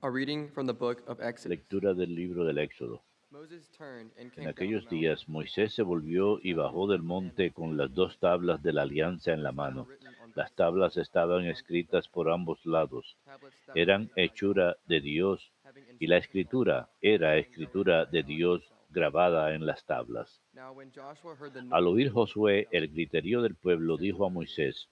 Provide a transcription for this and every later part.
A reading from the book of Exodus. Lectura del libro del Éxodo. Moses turned and En came down the aquellos mountain. días Moisés se volvió y bajó del monte con las dos tablas de la alianza en la mano. Las tablas estaban escritas por ambos lados. Eran hechura de Dios y la escritura era escritura de Dios grabada en las tablas. Now when Joshua heard the Al noise oír of the people Josué el shouting, griterío del pueblo, dijo a Moisés: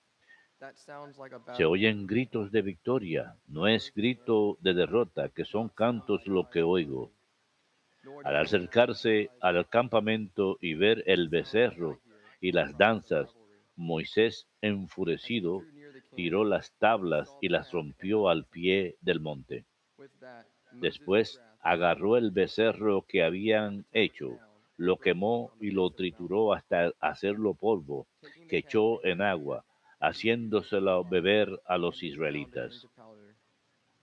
that sounds like a Se battle. oyen gritos de victoria, no es grito de derrota, que son cantos lo que oigo. Nor Al does it sound like acercarse cries al of campamento y ver el becerro y las danzas, Moisés, enfurecido, drew near the camp. tiró las tablas y las rompió al pie del monte. With that, Moses' Después wrath was agarró el becerro que habían hecho, lo quemó y lo trituró hasta hacerlo polvo, taking the que calf echó and en agua, haciéndoselo beber a los israelitas. powder.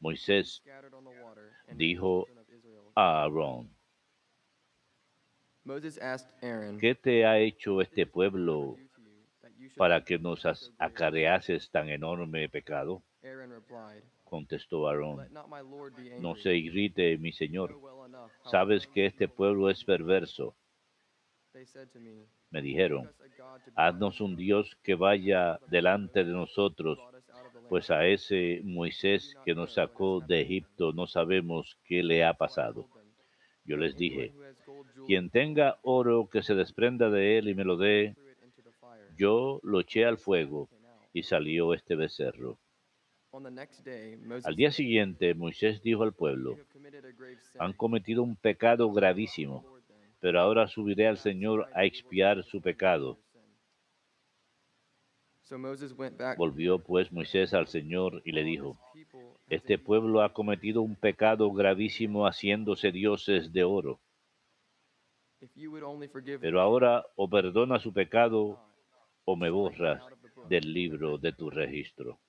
Moisés Scattered on the water, and the dijo children of Israel. a Aarón: Moses asked Aaron, ¿Qué te ha hecho este pueblo do to you that you should para make que nos so great a sin?" acarreases tan enorme pecado? Aaron replied, Contestó Aarón: Let not my Lord be No angry. se irrite, mi You señor. know well enough how Sabes que opposed este pueblo es perverso. they said to me, Me Make dijeron: us a God to be like Haznos you. un Dios que vaya delante de nosotros, Brought us out of the land. pues a ese We do Moisés not que know nos what has sacó happened de to him. Egipto no sabemos qué le ha So I pasado. told them, Yo Let les anyone dije: who has gold jewelry Quien tenga oro que se desprenda de él y me lo dé, threw it into the fire. yo lo eché al fuego, Came out. y salió este becerro. On the next day, Moses Al día said, siguiente Moisés dijo al You pueblo: have committed a grave sin. Han cometido un pecado To the gravísimo, Lord then. pero ahora subiré al Perhaps he Señor might a be able to expiar su forgive you of pecado. your sin. So Moses went back Volvió pues Moisés al Señor y le while dijo: this people has Este indeed pueblo ha committed a cometido grave un sin. pecado gravísimo haciéndose dioses de oro. If you would only forgive Pero their sin, ahora o perdona su pecado not, o me strike me borras out of the book del of libro de tu remembrance. registro.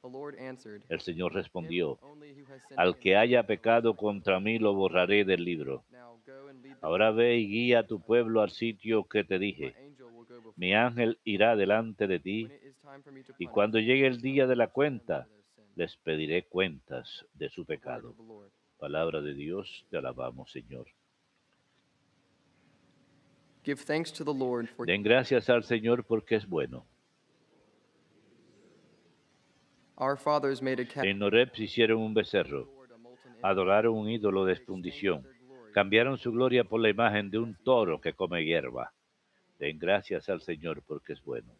The Lord answered, El Señor Him respondió: only who has sinned Al against que me haya I will pecado strike out of contra the mí book. lo borraré del libro. Now go and lead the Ahora people ve to y the guía place a tu I will pueblo tell al you. sitio que te My dije. angel will go Mi before you. ángel irá delante de When ti, it is time for me to y punish, cuando llegue el I día will de la punish them for cuenta, their sin. les pediré cuentas de su The word of pecado. the Lord. Palabra de Dios, te alabamos, Señor. Give thanks to the Lord for Den gracias al Señor porque es bueno. our fathers made a calf. En Horeb se hicieron un becerro, Adored a molten image. adoraron un ídolo de They exchanged fundición, their glory cambiaron su gloria por la imagen de for un grassy toro grass. que come hierba. Den gracias al Señor porque es bueno.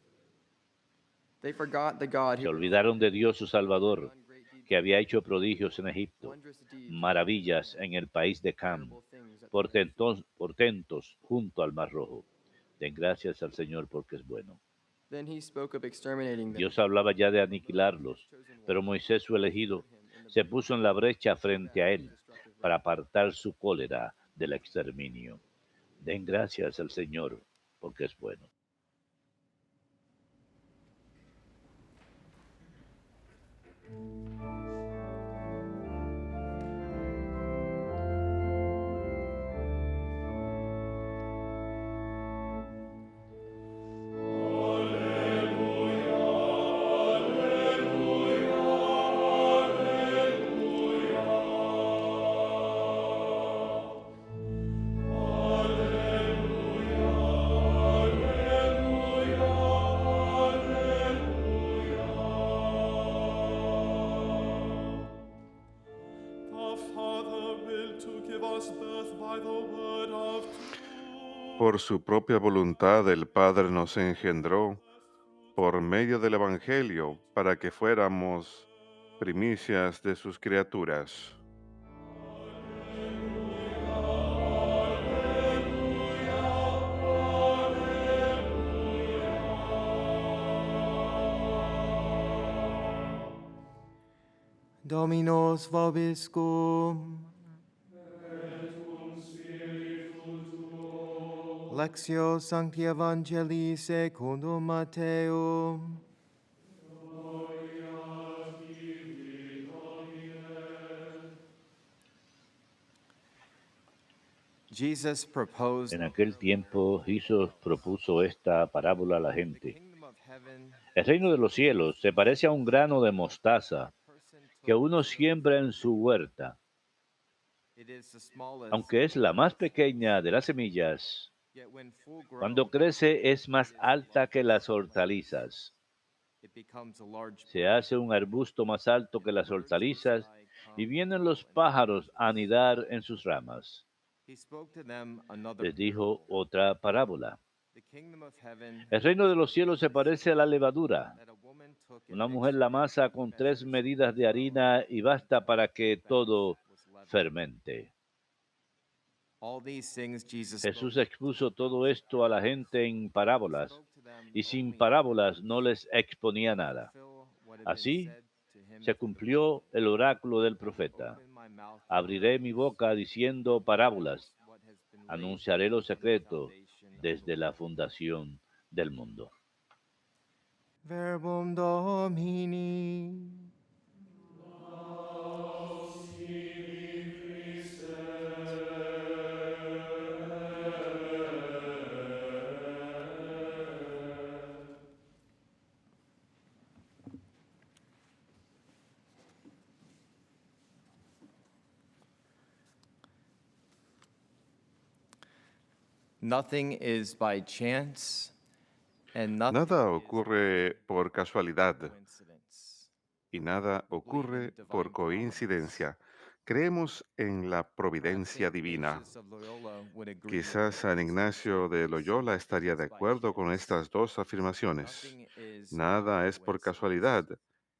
They forgot the God Se who olvidaron de Dios su had Salvador, done great deeds que in había Egypt, hecho prodigios en Egipto, wondrous deeds in the land of maravillas Canaan, en el país de Cam, terrible things at the Red Sea. portentos junto al Mar Rojo. Den gracias al Señor porque es bueno. Then he spoke of exterminating them. Dios hablaba ya de But Moses, his aniquilarlos, chosen pero one, Moisés, su elegido, stood him in the se midst puso en la brecha to keep frente back a his él destructive para wrath. apartar su cólera del exterminio. Den gracias al Señor porque es bueno. Por su propia voluntad el Padre nos engendró por medio del Evangelio para que fuéramos primicias de sus criaturas. Dominos vobiscum. Lectio Sancti Evangelii secundum Matteum. Jesus proposed En aquel tiempo Jesús propuso esta parábola a la the gente. kingdom of heaven El reino de los cielos se parece a un grano de mostaza que uno siembra en su huerta. It is the smallest, Aunque es la más pequeña de las semillas, yet when full cuando grown, crece es más it is alta larger que than las the plants. hortalizas. It becomes a large Se plant. hace un arbusto más alto que Its las birds of the hortalizas sky y come and vienen go los in its pájaros a branches. anidar en sus ramas. He spoke to them another Les dijo parable. otra parábola. The kingdom of heaven El reino is de los like cielos se this, parece a la levadura. that a woman took and Una mujer mixed la with amasa 3 con 3 measures of medidas wheat de flour harina y basta until para the que batch todo was leavened. fermente. All these things Jesus spoke Jesús to the expuso todo crowds in esto a la parables. gente en He parábolas, spoke to them y sin only in parábolas no parables les exponía to nada. fulfill what had been Así said to him se through the cumplió prophet. el oráculo del I will profeta. open my mouth in Abriré mi parables. boca I diciendo will announce parábolas. what has been laid Anunciaré lo from the secreto foundation of the desde la world. fundación del mundo. Verbum Domini. Nothing is by chance and nothing Nada is by ocurre por casualidad coincidence. y nada We believe in ocurre por divine providence. coincidencia. Creemos en la Perhaps providencia Saint divina. Ignatius of Loyola would agree with Quizás at San least these Ignacio de statements. Loyola Nothing estaría de is by acuerdo con chance. estas dos afirmaciones. Nothing is by Nada es por coincidence. casualidad,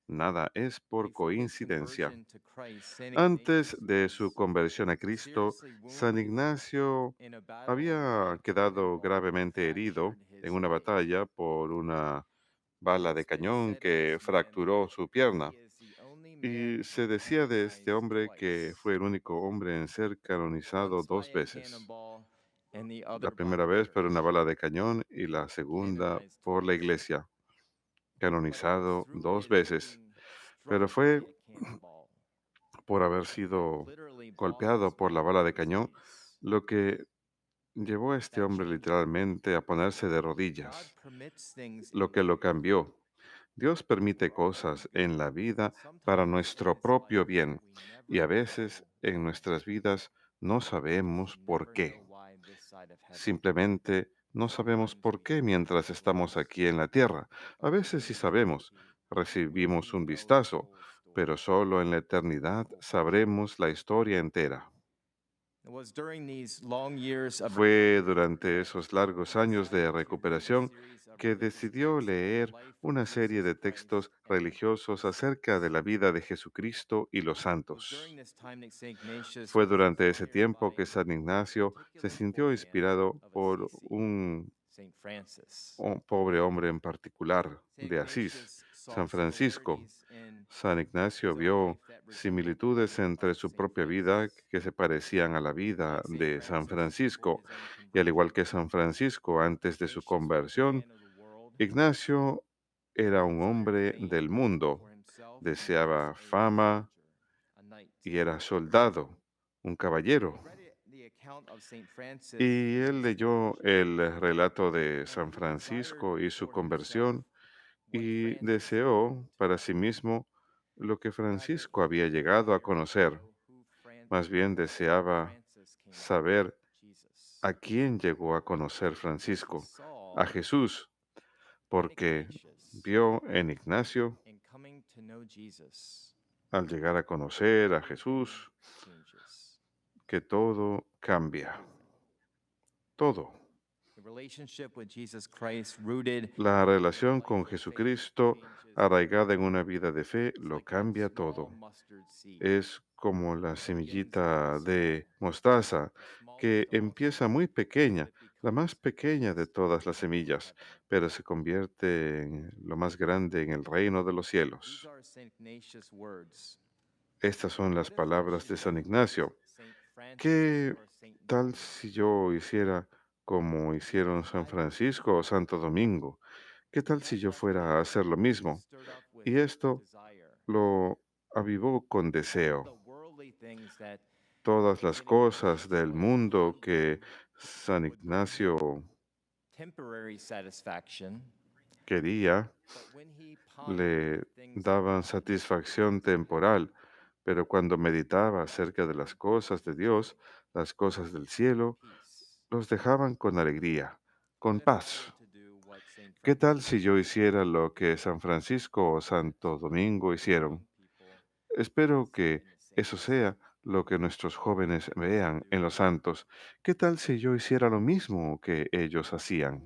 nada es por Before his coincidencia. conversion to Christ, Saint Antes Ignatius de su was conversión a Cristo, seriously San wounded Ignacio in a battle where había a quedado cannonball gravemente herido fractured en his una leg. batalla por una bala de It is cañón said of que this man fracturó su that he pierna. is the only Y man to se be decía de este canonized hombre que twice, fue el único hombre en ser canonizado once by 2 a veces. cannonball and the La other by primera the vez por una church. bala de cañón y la segunda Canonized por la twice. iglesia, But it was canonizado through 2 his veces. being struck Pero by fue a cannonball por haber that sido literally brought golpeado his por la back bala to de his cañón knees. lo que llevó a este That hombre changed him. literalmente a ponerse de God rodillas, permits things lo in que lo life cambió. Dios permite for our own cosas en good. la vida para Sometimes in nuestro this propio life bien we y never a veces know en why. nuestras vidas no We sabemos por never know qué. why this side of heaven. Simplemente no sabemos Sometimes por we qué get mientras estamos glimpses aquí en la tierra. A of veces sí sabemos, eternity, where we recibimos un know the vistazo, whole pero story. solo en la eternidad sabremos la historia entera. It was during these long years of Fue recovery durante esos largos he años de decided to read a recuperación series of que religious decidió texts on the leer life of una serie Jesus de Christ textos and religiosos his acerca de saints. la vida de Jesucristo y los It was during santos. this time that St. Ignatius Fue was durante ese inspired tiempo que by San the Ignacio se particular sintió poor man inspirado of por Assisi, un St. Francis. pobre hombre en particular St. de Asís, Ignatius saw San Francisco. similarities in San Ignacio his own vio life that resembled similitudes those entre of su St. propia vida Francis. que se parecían a la vida Like St. de San Francis before Francisco. his own Y al igual conversion, que San Francisco antes de su Ignatius was a conversión, man of the world. Ignacio era He un desired hombre fame del mundo, for himself and was deseaba a fama soldier, a knight. y era soldado, un He caballero. read the account of St. Francis Y and él his leyó conversion, el relato de and San he desired Francisco y su for himself conversión what y Francis had come deseó to para sí know. mismo lo que Rather, Francisco he había llegado a desired to conocer. know Más bien who deseaba Francis came to know, saber Jesus. a quién llegó a conocer He Francisco, saw a Jesús, in porque Ignatius, vio en Ignacio, in coming to know Jesus, al llegar a conocer a everything Jesús, changes. que todo cambia, Everything. todo. The relationship with Jesus Christ rooted La in a relación life con of faith Jesucristo, changes arraigada en everything. una vida de fe, It's lo like that cambia small todo. mustard seed Es como la that begins out semillita small, de mostaza the smallest que of all empieza seeds, muy pequeña, but la más becomes the pequeña de greatest todas in the las kingdom of semillas, heaven. pero se convierte en lo más grande en el reino de los These cielos. are St. Ignatius' words. Estas son las What if I palabras should de San do as Ignacio. St. Francis ¿Qué or St. tal Dominic? si yo hiciera como hicieron San I would Francisco o Santo Domingo? ¿Qué tal si that yo left fuera a him hacer lo mismo? stirred up with Y esto desire. lo avivó con All of deseo. the worldly things that Todas las St. cosas Ignatius del was mundo drawn que to San would bring him Ignacio temporary satisfaction, quería but when he pondered le the things of daban God, satisfacción temporal, pero cuando meditaba acerca de las cosas de Dios, las cosas del cielo, los dejaban con alegría, con paz. ¿Qué tal si yo hiciera lo que San Francisco o Santo Domingo hicieron? Espero que eso sea lo que nuestros jóvenes vean en los santos. ¿Qué tal si yo hiciera lo mismo que ellos hacían?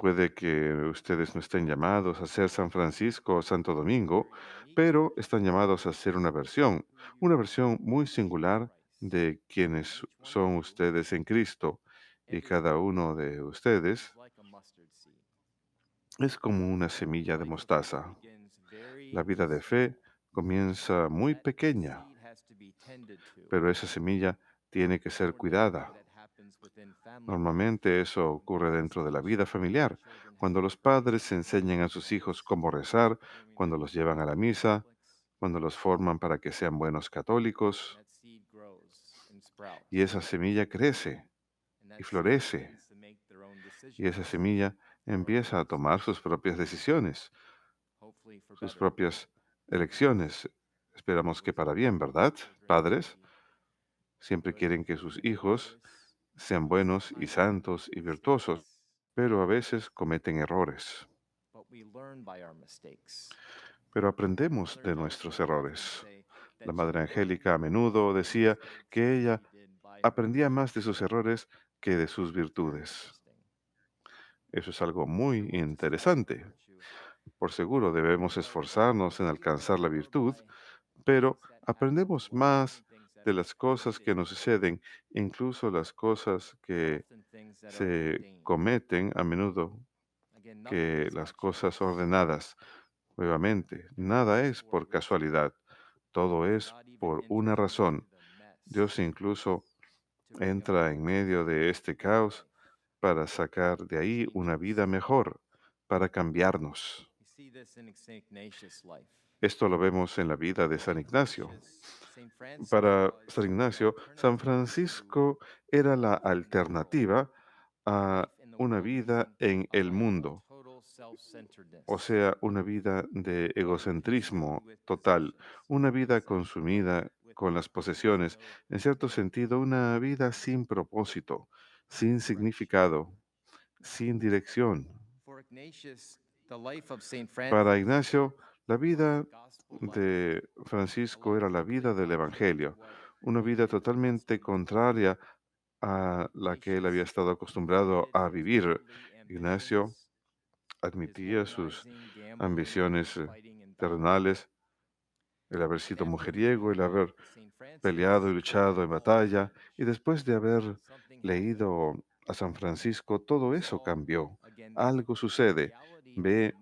Puede que ustedes no estén llamados a ser San Francisco o Santo Domingo, pero están llamados a ser una versión muy singular de quienes son ustedes en Cristo. Y cada uno de ustedes es como una semilla de mostaza. La vida de fe comienza muy pequeña, pero esa semilla tiene que ser cuidada. Normalmente eso ocurre dentro de la vida familiar, cuando los padres enseñan a sus hijos cómo rezar, cuando los llevan a la misa, cuando los forman para que sean buenos católicos, y esa semilla crece y florece, y esa semilla empieza a tomar sus propias decisiones, sus propias elecciones. Esperamos que para bien, ¿verdad? Padres siempre quieren que sus hijos sean buenos y santos y virtuosos, pero a veces cometen errores. Pero aprendemos de nuestros errores. La Madre Angélica a menudo decía que ella aprendía más de sus errores que de sus virtudes. Eso es algo muy interesante. Por seguro debemos esforzarnos en alcanzar la virtud, pero aprendemos más de las cosas que nos suceden, incluso las cosas que se cometen a menudo, que las cosas ordenadas. Nuevamente, nada es por casualidad, todo es por una razón. Dios incluso entra en medio de este caos para sacar de ahí una vida mejor, para cambiarnos. Esto lo vemos en la vida de San Ignacio. Para San Ignacio, San Francisco era la alternativa a una vida en el mundo, o sea, una vida de egocentrismo total, una vida consumida con las posesiones, en cierto sentido, una vida sin propósito, sin significado, sin dirección. Para Ignacio, la vida de Francisco era la vida del Evangelio, una vida totalmente contraria a la que él había estado acostumbrado a vivir. Ignacio admitía sus ambiciones terrenales, el haber sido mujeriego, el haber peleado y luchado en batalla, y después de haber leído a San Francisco, todo eso cambió. Algo sucede. Ve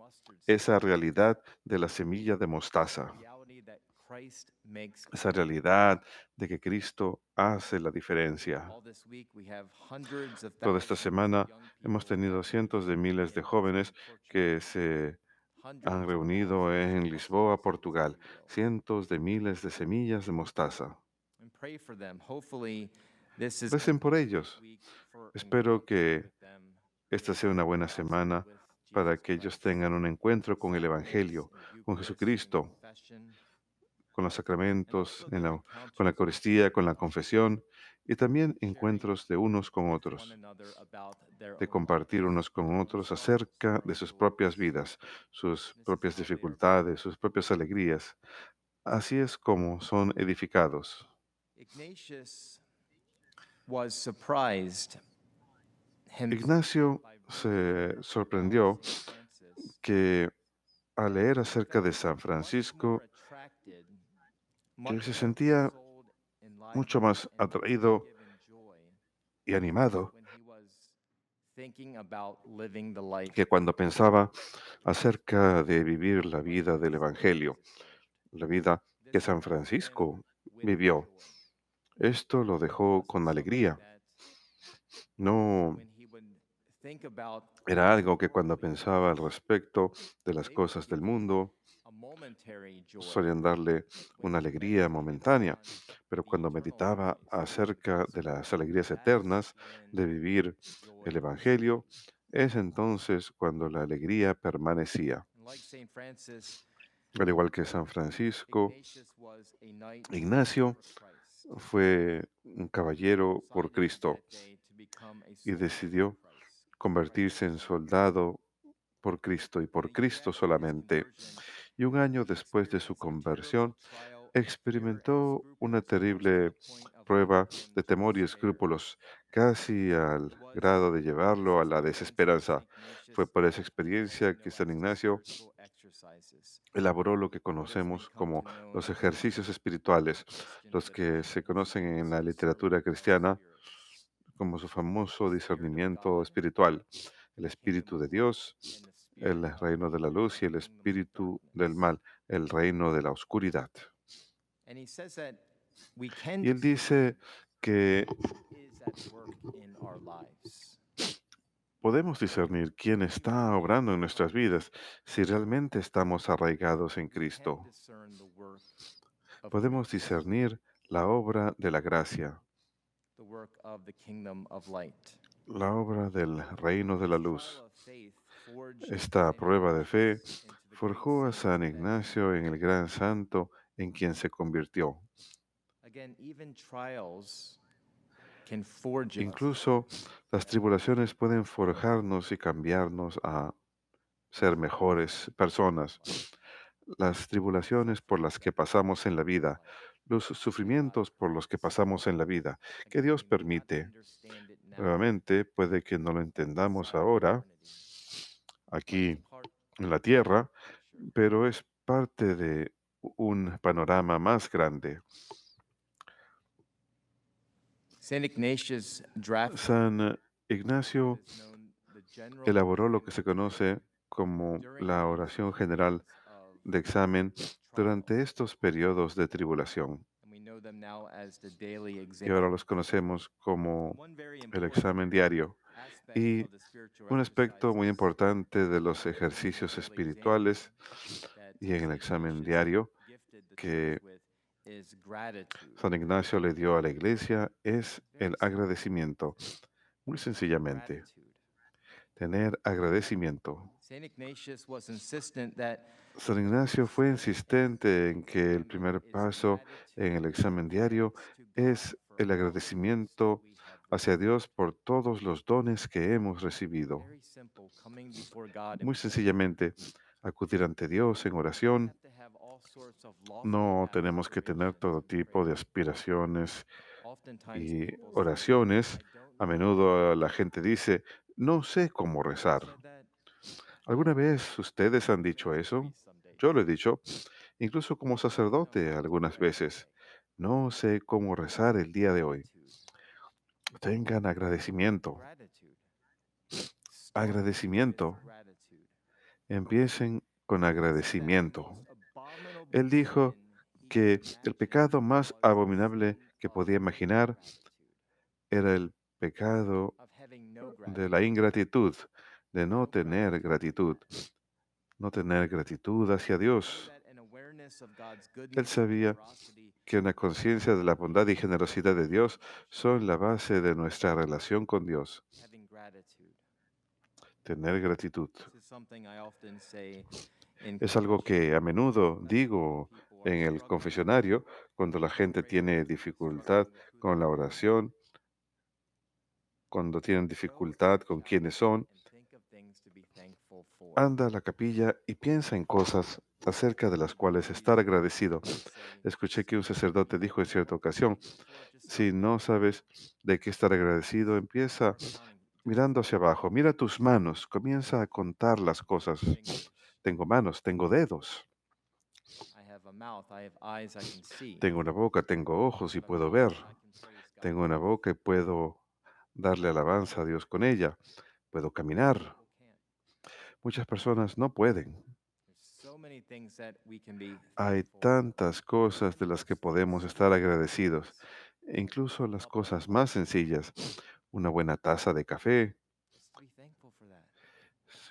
esa realidad de la semilla de mostaza, esa realidad de que Cristo hace la diferencia. Toda esta semana hemos tenido cientos de miles de jóvenes que se han reunido en Lisboa, Portugal, cientos de miles de semillas de mostaza. Recen por ellos. Espero que esta sea una buena semana para que ellos tengan un encuentro con el Evangelio, con Jesucristo, con los sacramentos, con la Eucaristía, con la confesión y también encuentros de unos con otros, de compartir unos con otros acerca de sus propias vidas, sus propias dificultades, sus propias alegrías. Así es como son edificados. Ignacio se sorprendió que al leer acerca de San Francisco, que él se sentía mucho más atraído y animado que cuando pensaba acerca de vivir la vida del Evangelio, la vida que San Francisco vivió. Esto lo dejó con alegría. No era algo que cuando pensaba al respecto de las cosas del mundo, solían darle una alegría momentánea, pero cuando meditaba acerca de las alegrías eternas de vivir el Evangelio, es entonces cuando la alegría permanecía. Al igual que San Francisco, Ignatius was a knight Ignacio for Christ. fue un He caballero por decided Cristo that day to become a y soldier for decidió Christ, convertirse Christ en alone. soldado por Cristo y And a por year Cristo after his solamente. conversion, Y un año he después de su experienced a terrible conversión, trial of fear and experimentó una scruples, almost to the terrible point of prueba leading him de to temor y despair. escrúpulos, casi It al was grado de this llevarlo a la experience that St. desesperanza. Fue Ignatius por esa began to experiencia que know San as the Ignacio spiritual exercises, elaboró lo que what has been conocemos come como to known los as ejercicios espirituales, the Christian los que se divisions conocen of the en la spiritual literatura cristiana spirits, como su the famoso Spirit of discernimiento God, espiritual, el the kingdom Espíritu of de light, Dios, and the el Spirit of reino de la luz y the el kingdom of Espíritu del darkness. mal, el reino de la oscuridad. And he says that we can Y él discern dice que who is at work in our lives. podemos discernir quién We can está really obrando en nuestras vidas si realmente estamos arraigados en we can Cristo. discern the work of Podemos grace, discernir la obra de la gracia, the work of the kingdom of light. la obra del reino de la This trial luz. of faith forged Esta St. prueba de fe Ignatius into the great forjó a saint San that he Ignacio en el became. gran santo en quien se convirtió. Again, even trials can forge us. Incluso las tribulaciones pueden forjarnos y cambiarnos a ser mejores personas. Las tribulaciones por las que pasamos en la vida, los sufrimientos por los que pasamos en la vida, que Again, Dios we may not permite. understand it now, Nuevamente, puede que no lo but entendamos inside of ahora, eternity, but it's aquí part en of la a bigger tierra, picture. pero es parte de un panorama más grande. Saint Ignatius drafted San what Ignacio is known the general elaboró lo que examen se of faith conoce como during la these oración general periods of de examen durante trials, estos periodos de tribulación. and we know them now as the daily Y ahora examen. los conocemos como And one very el important examen diario. aspect Y of the spiritual un aspecto muy exercises importante de los in the ejercicios daily examen espirituales that y en el St. examen Ignatius diario gifted the church que with is gratitude. San Ignacio le dio a la iglesia es Very el simple. agradecimiento. Muy sencillamente, Gratitude. tener agradecimiento. St. Ignatius was insistent that San the Ignacio first fue step in the insistente en daily que el examen primer is paso en el gratitude and examen diario thanks to God es for el all the gifts that agradecimiento we have hacia received. Dios por todos los dones que hemos recibido. Very simple, coming before God in Muy prayer. sencillamente, acudir ante Dios en We don't oración. have to have all sorts of lofty No tenemos que tener aspirations todo in tipo de prayer. aspiraciones Oftentimes y people say, oraciones. I don't A know how to menudo pray. la gente dice, no sé cómo Have you ever rezar. said that? ¿Alguna vez ustedes han Even dicho as a eso? priest some Yo days. lo he dicho, incluso como I don't know sacerdote how to algunas pray veces. today. No sé cómo rezar el día de hoy. Gratitude. Tengan agradecimiento. Gratitude. Start with Agradecimiento. gratitude. Empiecen con He said that the most agradecimiento. abominable Él dijo sin he could que el imagine pecado más was the abominable sin que of podía imaginar ingratitude, era el pecado of having no de la gratitude, ingratitud, de no no tener gratitude for gratitud, God. no tener gratitud hacia He knew Dios. that an awareness of God's Él goodness and sabía generosity que una was conciencia de la founded bondad y in our generosidad de Dios relationship son la with God. base de nuestra relación con Dios. Having gratitude. Tener gratitud. This is something I often say in Es algo que a confession, menudo especially when digo people are en el struggling confesionario cuando la with gente prayer, tiene dificultad struggling with who con they la are. oración, cuando tienen Go to dificultad the con quiénes chapel son. and think of things to be thankful for. Anda a la capilla y piensa en cosas acerca de I las heard one cuales estar priest agradecido. say, Escuché que un if you sacerdote don't dijo en know cierta what to be ocasión, thankful for, just si start no counting. sabes de qué estar agradecido, empieza Start counting. Just mirando hacia abajo. Mira tus manos, comienza a contar las I have cosas. fingers. Tengo manos, tengo dedos, I have a mouth. I have eyes I can see. tengo una boca, tengo I ojos y have a puedo mouth ver. that I can praise God Tengo una with. boca y puedo darle alabanza a Dios con ella. Puedo Many caminar. people can't. Muchas personas no pueden. There's so many things that we can be Hay thankful for. tantas cosas de Even las que just podemos estar simple agradecidos, things. e incluso A las cup of cosas más coffee. sencillas. Una buena taza de café, Just to be thankful for that.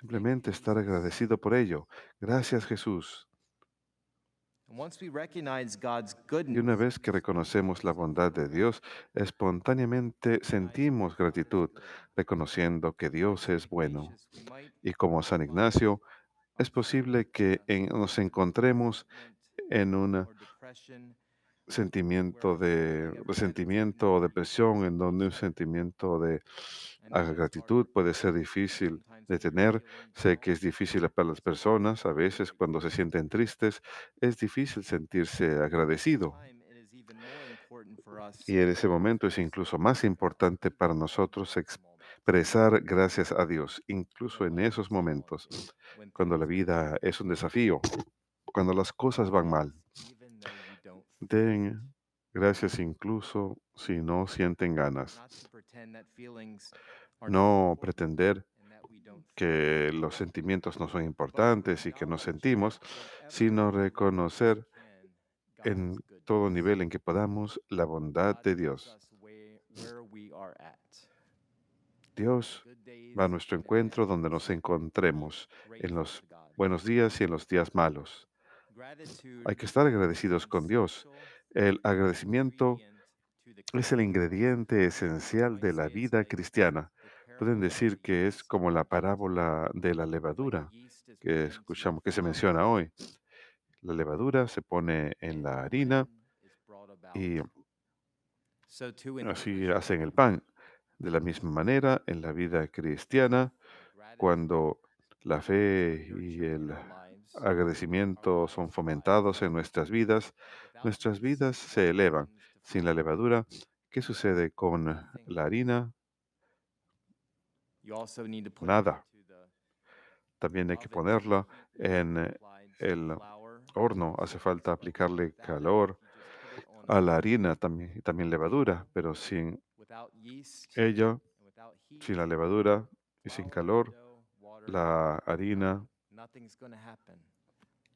Thank you, simplemente estar Jesus. agradecido por ello. Gracias, Jesús. And once we recognize God's Y una goodness, vez we que reconocemos la spontaneously bondad feel de Dios, gratitude, espontáneamente recognizing sentimos that God is gratitud, good. reconociendo que Like Dios St. es bueno. Ignatius, we might Y como San find Ignacio, Es posible que nos encontremos en un sentimiento de resentimiento o depresión, en donde un sentimiento de gratitud puede ser difícil de tener. Sé que es difícil para las personas, a veces cuando se sienten tristes, es difícil sentirse agradecido. Y en ese momento es incluso más importante para nosotros expresar gracias a Dios, incluso en esos momentos, cuando la vida es un desafío, cuando las cosas van mal. Den gracias incluso si no sienten ganas. No pretender que los sentimientos no son importantes y que no sentimos, sino reconocer en todo nivel en que podamos la bondad de Dios. Dios va a nuestro encuentro donde nos encontremos, en los buenos días y en los días malos. Hay que estar agradecidos con Dios. El agradecimiento es el ingrediente esencial de la vida cristiana. Pueden decir que es como la parábola de la levadura que escuchamos, que se menciona hoy. La levadura se pone en la harina y así hacen el pan. De la misma manera, en la vida cristiana, cuando la fe y el agradecimiento son fomentados en nuestras vidas se elevan. Sin la levadura, ¿qué sucede con la harina? Nada. También hay que ponerla en el horno. Hace falta aplicarle calor a la harina también, y también levadura, pero sin ella, sin la levadura y sin calor, la harina,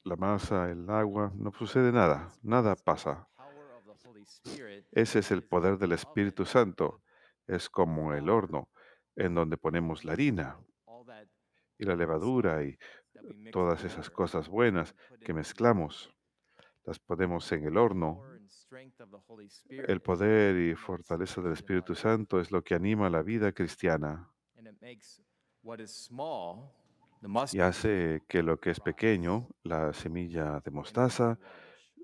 la masa, el agua, no sucede nada, nada pasa. Ese es el poder del Espíritu Santo. Es como el horno en donde ponemos la harina y la levadura y todas esas cosas buenas que mezclamos. Las ponemos en el horno. El poder y fortaleza del Espíritu Santo es lo que anima la vida cristiana y hace que lo que es pequeño, la semilla de mostaza,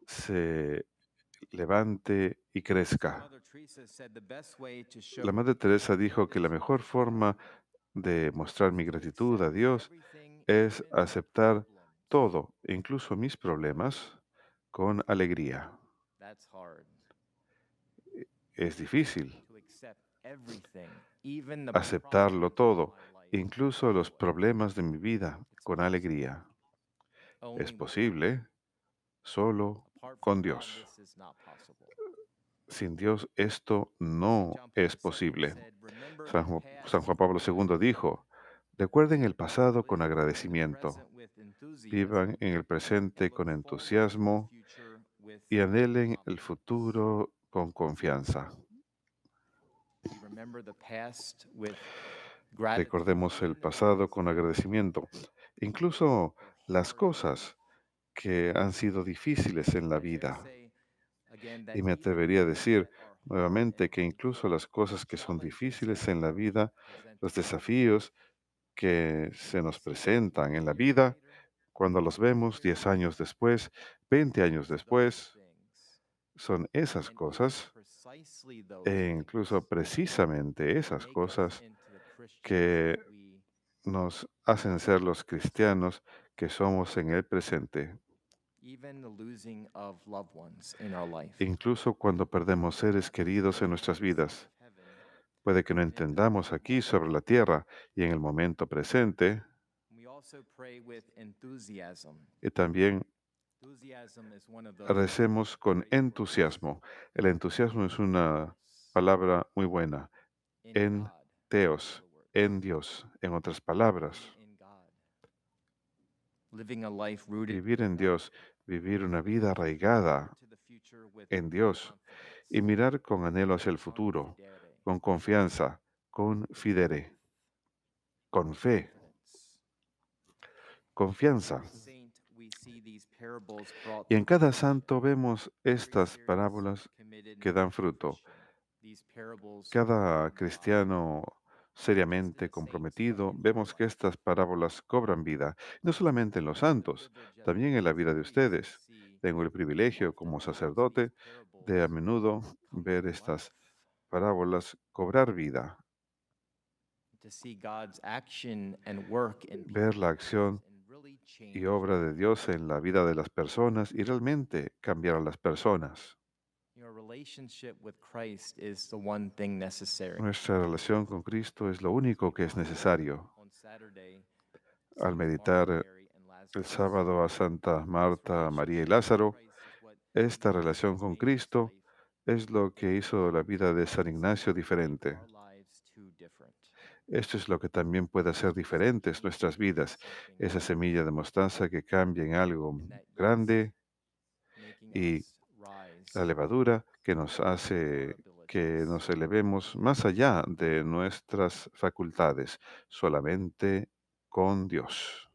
se levante y crezca. La Madre Teresa dijo que la mejor forma de mostrar mi gratitud a Dios es aceptar todo, incluso mis problemas, con alegría. Es difícil aceptarlo todo, incluso los problemas de mi vida, con alegría. Es posible solo con Dios. Sin Dios esto no es posible. San Juan Pablo II dijo, recuerden el pasado con agradecimiento, vivan en el presente con entusiasmo y anhelen el futuro con confianza. Recordemos el pasado con agradecimiento, incluso las cosas que han sido difíciles en la vida. Y me atrevería a decir nuevamente que incluso las cosas que son difíciles en la vida, los desafíos que se nos presentan en la vida, cuando los vemos 10 años después, 20 años después, son esas cosas, e incluso precisamente esas cosas que nos hacen ser los cristianos que somos en el presente. Incluso cuando perdemos seres queridos en nuestras vidas. Puede que no entendamos aquí sobre la tierra y en el momento presente, y también recemos con entusiasmo. El entusiasmo es una palabra muy buena. En Teos, en Dios, en otras palabras. Vivir en Dios, vivir una vida arraigada en Dios y mirar con anhelo hacia el futuro, con confianza, con fidere, con fe, confianza. Y en cada santo vemos estas parábolas que dan fruto. Cada cristiano seriamente comprometido, vemos que estas parábolas cobran vida, no solamente en los santos, también en la vida de ustedes. Tengo el privilegio como sacerdote de a menudo ver estas parábolas cobrar vida, ver la acción y obra de Dios en la vida de las personas y realmente cambiar a las personas. Nuestra relación con Cristo es lo único que es necesario. Al meditar el sábado a Santa Marta, María y Lázaro, esta relación con Cristo es lo que hizo la vida de San Ignacio diferente. Esto es lo que también puede hacer diferentes nuestras vidas, esa semilla de mostaza que cambia en algo grande y la levadura que nos hace que nos elevemos más allá de nuestras facultades, solamente con Dios.